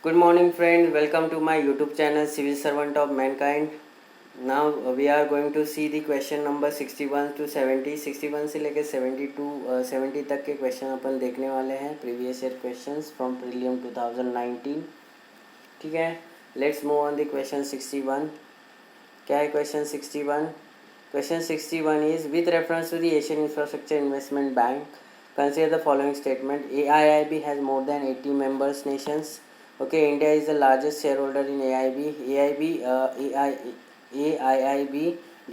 Good morning, friends. Welcome to my YouTube channel, Civil Servant of Mankind. Now we are going to see the question number 61 to 70. 61 से लेके 70 तक के question अपन देखने वाले हैं. Previous year questions from prelim 2019. ठीक है, let's move on the question 61. क्या है question 61? Question 61 is with reference to the Asian Infrastructure Investment Bank, consider the following statement. AIIB has more than 80 members nations. Okay, India is the largest shareholder in AIIB. AIIB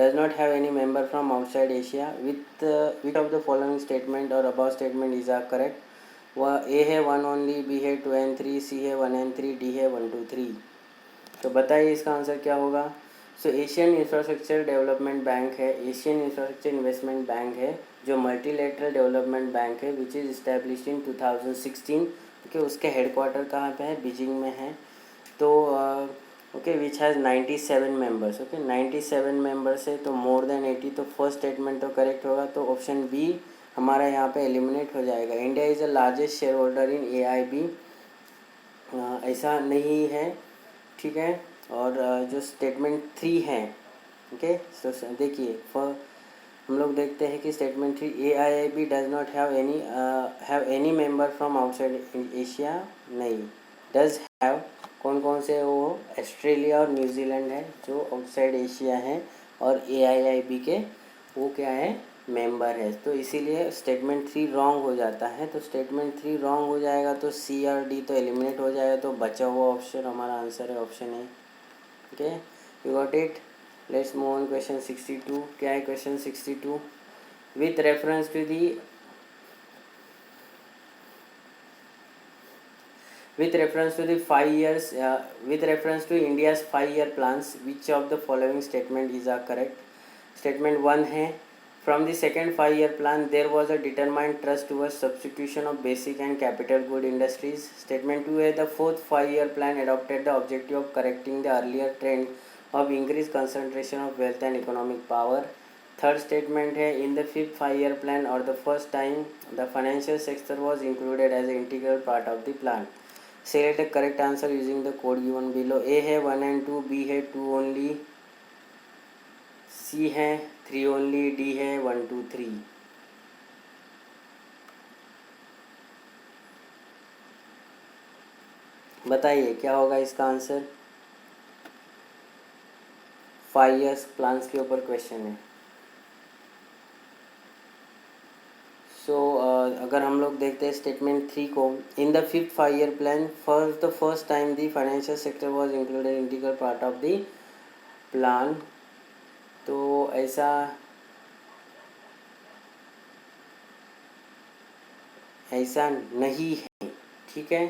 does not have any member from outside Asia. Which of the following statement or above statement is correct? A है 1 only, B है 2 and 3, C है 1 and 3, D है 1 2 3. तो बताइए इसका answer क्या होगा. सो Asian infrastructure development bank है, एशियन इंफ्रास्ट्रक्चर इन्वेस्टमेंट बैंक है, जो मल्टीलेटरल डेवलपमेंट बैंक है which is established in 2016. Okay, उसके हेडक्वार्टर कहाँ पे है? बीजिंग में है. तो okay, which has 97 members. Okay, 97 members है तो मोर देन 80. तो फर्स्ट स्टेटमेंट तो करेक्ट होगा. तो ऑप्शन बी हमारा यहाँ पे एलिमिनेट हो जाएगा. India is the largest share holder in AIIB, ऐसा नहीं है. ठीक है, और जो स्टेटमेंट 3 है, ओके, तो देखिए हम लोग देखते हैं कि statement 3, AIIB does not have any member from outside Asia. नहीं, डज हैव. कौन कौन से? वो ऑस्ट्रेलिया और न्यूजीलैंड है जो आउटसाइड एशिया हैं, और AIIB के वो क्या है? मेंबर है. तो इसीलिए स्टेटमेंट 3 रॉन्ग हो जाता है. तो स्टेटमेंट 3 रॉन्ग हो जाएगा तो C और D तो एलिमिनेट हो जाएगा. तो बचा हुआ ऑप्शन हमारा आंसर है option A. Okay, you got it. Let's move on question 62. क्या है question 62? With reference to the with reference to the 5 years with reference to India's 5-year plans, which of the following statement is correct? Statement 1 है, from the second 5-year plan there was a determined trust towards substitution of basic and capital good industries. Statement 2 है, the fourth 5-year plan adopted the objective of correcting the earlier trend of increased concentration of wealth and economic power. Third statement है, in the fifth 5-year plan or the first time the financial sector was included as an integral part of the plan. Select the correct answer using the code given below. A है 1 and 2, B है 2 only, C है 3 only, D है 1 2 3. बताइए क्या होगा इसका answer. 5 years plans के ऊपर क्वेश्चन है. सो अगर हम लोग देखते हैं स्टेटमेंट 3 को, in the fifth 5-year plan the first time the financial sector was included integral part of the plan. तो ऐसा नहीं है. ठीक है,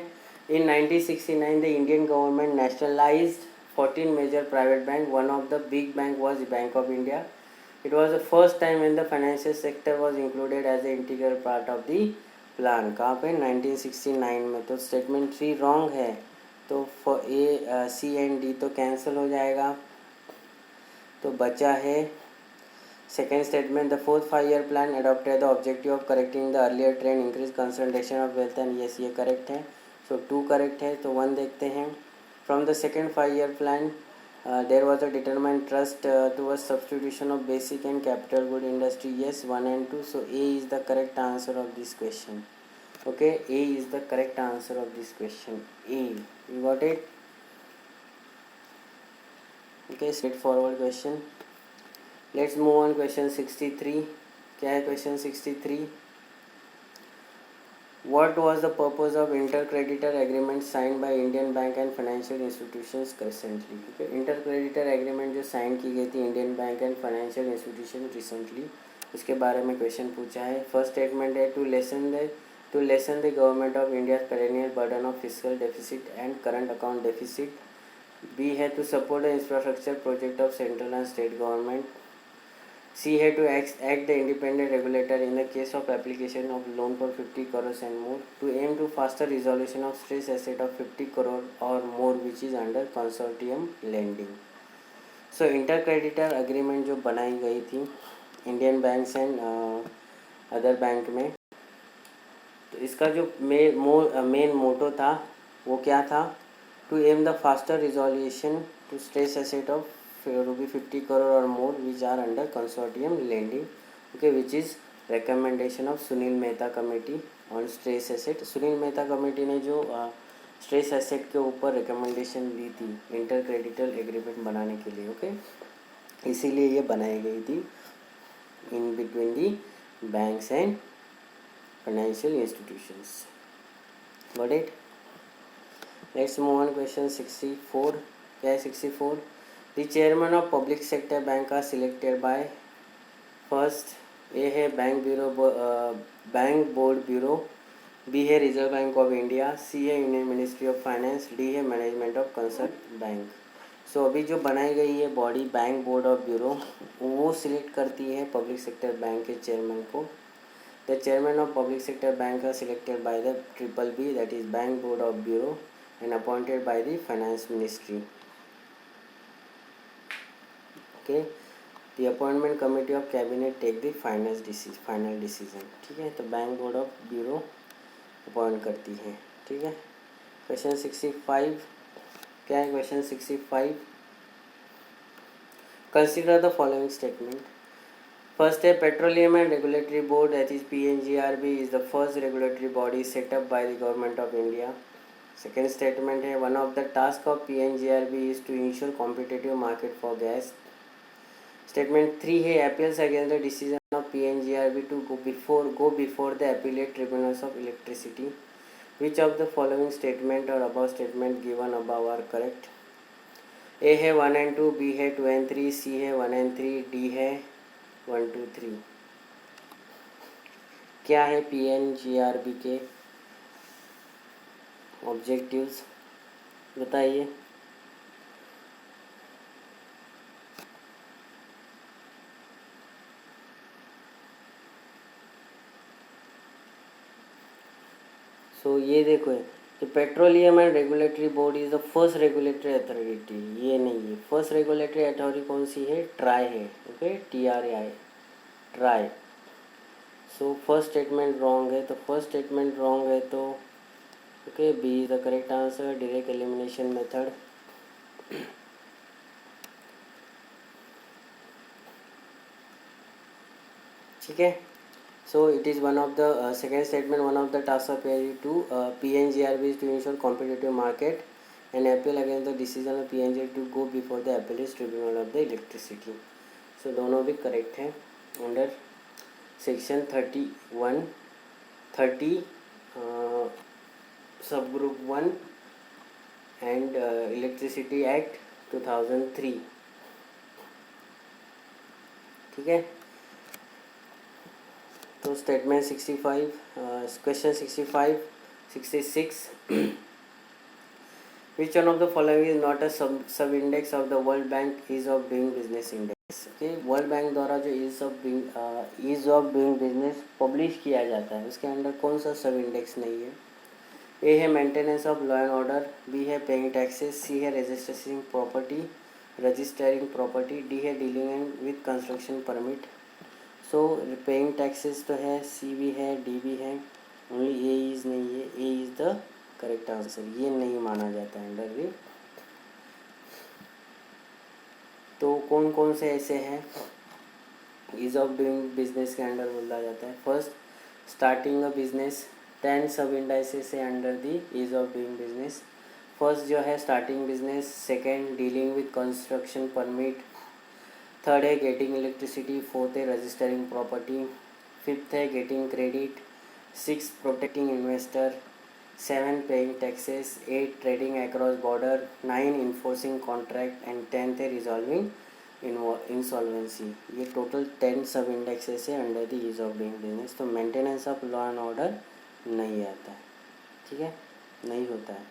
in 1969 the Indian government nationalised 14 major private bank. One of the big bank was Bank of India. It was the first time when the financial sector was included as an integral part of the plan. कहाँ पे? 1969 में. तो statement 3 wrong है. तो A, C and D तो cancel हो जाएगा. तो बचा है second statement, the fourth 5-year plan adopted the objective of correcting the earlier trend increased concentration of wealth and yes, ये करेक्ट है. सो 2 करेक्ट है. तो 1 देखते हैं. From the second 5-year plan there was a determined trust towards substitution of basic and capital good industry. Yes, 1 and 2. So A is the correct answer of this question. Okay, A is the correct answer of this question. A, you got it? Okay, straightforward question. Let's move on question 63. क्या है question 63? What was the purpose of intercreditor agreement signed by Indian bank and financial institutions recently? Okay, intercreditor agreement जो sign की गई थी Indian bank and financial institution recently, उसके बारे में question पूछा है. फर्स्ट स्टेटमेंट है, to lessen the government of India perennial burden of fiscal deficit and current account deficit. B है, to support the infrastructure project of central and state government. C है, to act the independent regulator in the case of application of loan for 50 crores and more. To aim to faster resolution of stress asset of 50 crore or more which is under consortium lending. So intercreditor agreement जो बनाई गई थी Indian banks and other bank में, तो इसका जो main motto था वो क्या था? to aim the faster resolution to stress asset of rupee 50 crore or more which are under consortium lending, okay, which is recommendation of Sunil Mehta committee on stress asset. Sunil Mehta committee ने जो stress asset के ऊपर recommendation दी थी inter creditor agreement बनाने के लिए, okay, इसीलिए ये बनाई गई थी in between the banks and financial institutions. Got it. Let's move on question 64. क्या है 64? The chairman of public sector bank are selected by first A है बैंक बोर्ड ब्यूरो, बी है Reserve Bank of India, C है union ministry of finance, D है management of concern bank. So अभी जो बनाई गई है body bank board of bureau, वो सिलेक्ट करती है पब्लिक सेक्टर बैंक के चेयरमैन को. The chairman of public sector bank are selected by the triple B, that is bank board of bureau, and appointed by the finance ministry. Okay, the appointment committee of cabinet take the final decision. ठीक है, तो bank board of bureau appoint करती है. ठीक है. Question 65. क्या है question 65? Consider the following statement. First है petroleum and regulatory board that is PNGRB is the first regulatory body set up by the government of India. Second statement है one of the task of PNGRB is to ensure competitive market for gas. Statement 3 है appeals against the decision of PNGRB to go before the appellate tribunals of electricity. Which of the following statement और above statement given above are correct. A है 1 and 2, B है 2 and 3, सी है 1 and 3, D है 1 2 3. क्या है PNGRB के objectives बताइए. सो ये देखो है कि petroleum and regulatory board is the first regulatory authority. ये नहीं है. फर्स्ट रेगुलेटरी अथॉरिटी कौन सी है? ट्राई है. Okay, TRAI, TRAI. So first statement wrong है, तो फर्स्ट स्टेटमेंट रॉन्ग है तो okay, B is the correct answer. Direct elimination method. ठीक है. So it is one of the second statement one of the task of PNGRB is to ensure competitive market and appeal against the decision of PNGRB to go before the appellate tribunal of the electricity. सो दोनों भी correct हैं under section 30 सब group 1 and electricity act 2003. ठीक है. तो statement 65. Question 65. 66. Which one of the following is not a sub index of the World Bank ease of doing business index. Okay, World Bank द्वारा जो ease of doing business publish किया जाता है उसके अंदर कौन सा सब इंडेक्स नहीं है. ए है maintenance of law and order, B है पेइंग टैक्सेस, सी है रजिस्टरिंग प्रॉपर्टी, डी है dealing with construction permit. So paying taxes तो है, सी भी है, डी भी है, ओनली ए इज नहीं है. ए इज द करेक्ट आंसर. ये नहीं माना जाता है अंडर दी. तो कौन कौन से ऐसे हैं ईज ऑफ डूइंग बिजनेस के अंडर बोला जाता है. First, starting a business. 10 सब इंडाइसेस है under the ease of doing business. First जो है starting business, second dealing with construction permit, third है गेटिंग इलेक्ट्रिसिटी, फोर्थ है रजिस्टरिंग प्रॉपर्टी, फिफ्थ है getting credit, 6 protecting investor, 7 paying taxes, 8 trading across border, 9 enforcing contract and 10th है resolving insolvency. ये total 10 sub indexes है under the ease of doing business. तो maintenance of law and order नहीं आता है. ठीक है, नहीं होता है.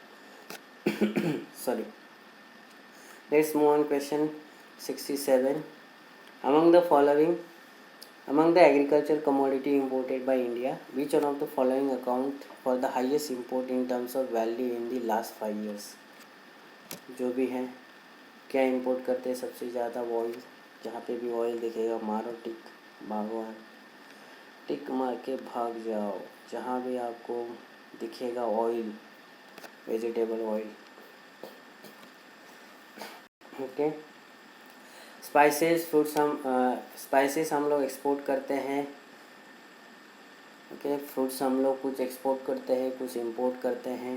Sorry. Let's move on question 67. Among the agricultural commodity imported by India, which one of the following account for the highest import in terms of value in the last 5 years? जो भी हैं क्या इंपोर्ट करते हैं सबसे ज़्यादा? Oil. जहाँ पे भी ऑयल दिखेगा मारो टिक, भागो, टिक मार के भाग जाओ. जहाँ भी आपको दिखेगा oil, vegetable oil, okay. Spices हम लोग एक्सपोर्ट करते हैं। ओके, फ्रूट्स हम लोग कुछ एक्सपोर्ट करते हैं, कुछ इंपोर्ट करते हैं।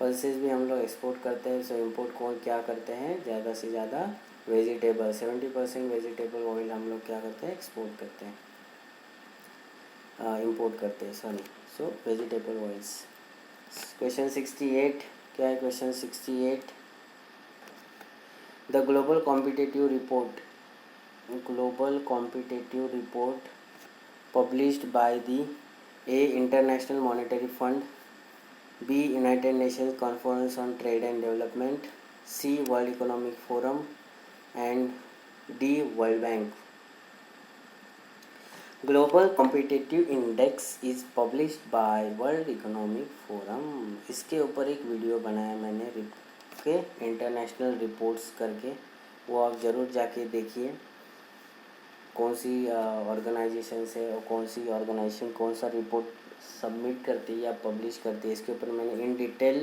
पल्सेस भी हम लोग एक्सपोर्ट करते हैं। सो इंपोर्ट कौन क्या करते हैं, ज़्यादा से ज़्यादा वेजिटेबल, 70% वेजिटेबल ऑयल हम लोग क्या करते हैं, एक्सपोर्ट करते हैं, इंपोर्ट करते हैं, सॉरी। सो वेजिटेबल ऑयल्स। क्वेश्चन 68 क्या है? Question 68, the global competitive report published by the A. International Monetary Fund, B. United Nations Conference on Trade and Development, C. World Economic Forum, and D. World Bank. Global Competitive Index is published by World Economic Forum. इसके ऊपर एक video बनाया मैंने के international reports करके, वो आप ज़रूर जाके देखिए कौन सी ऑर्गेनाइजेशन से और कौन सी ऑर्गेनाइजेशन कौन सा रिपोर्ट सबमिट करती है या पब्लिश करती है। इसके ऊपर मैंने इन डिटेल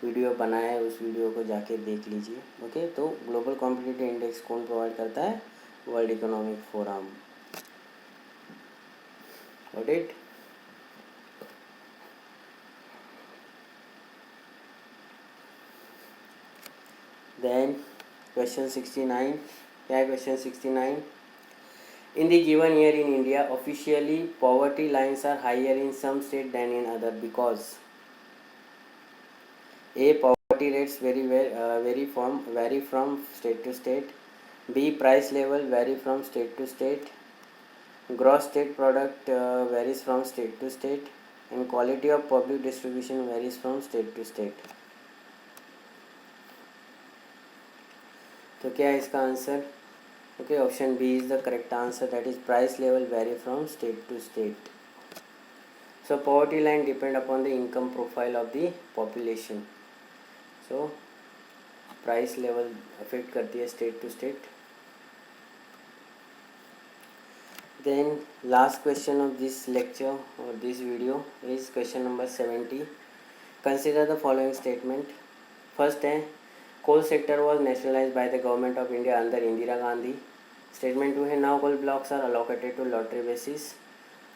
वीडियो बनाया है, उस वीडियो को जाके देख लीजिए। ओके, तो ग्लोबल कॉम्पिटिटिव इंडेक्स कौन प्रोवाइड करता है? World Economic Forum. Got it? Then question 69 क्या है? Question 69, in the given year in India, officially poverty lines are higher in some state than in other because A. Poverty rates vary from state to state. B. Price level vary from state to state. Gross state product varies from state to state, and quality of public distribution varies from state to state. तो क्या है इसका answer? Okay, option B is the correct answer, that is price level vary from state to state. So poverty line depend upon the income profile of the population. So price level affect करती है state to state. Then last question of this lecture or this video is question number 70. Consider the following statement. First है, coal sector was nationalized by the government of India under Indira Gandhi. Statement 2 है, now coal blocks are allocated to lottery basis.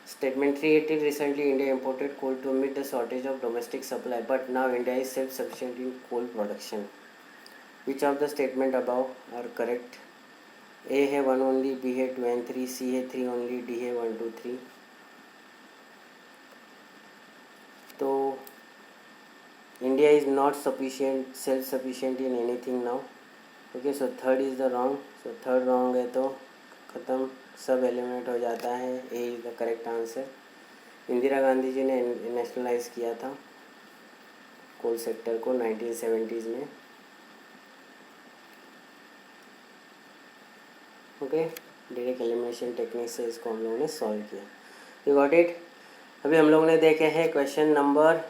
Statement 3, it is recently India imported coal to meet the shortage of domestic supply, but now India is self-sufficient in coal production. Which of the statement above are correct? A है 1 only, B है 2 and 3, C है 3 only, D है 1 2 3. तो India is not self-sufficient in anything now. Okay, so third is the wrong. So third wrong है तो ख़त्म, सब eliminate हो जाता है. A is the correct answer. Indira Gandhi ji ने नेशनलाइज किया था कोल सेक्टर को 1970s में. ओके, डायरेक्ट एलिमिनेशन टेक्निक से इसको हम लोगों ने सॉल्व किया. You got it? अभी हम लोगों ने देखे हैं क्वेश्चन नंबर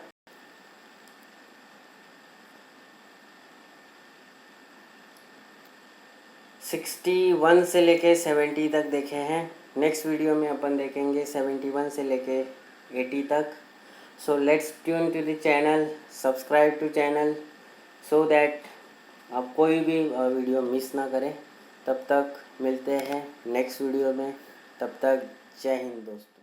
61 से लेके 70 तक देखे हैं. नेक्स्ट वीडियो में अपन देखेंगे 71 से लेके 80 तक. So let's tune to the channel, subscribe to channel so that आप कोई भी वीडियो मिस ना करें. तब तक मिलते हैं नेक्स्ट वीडियो में. तब तक जय हिंद दोस्तों.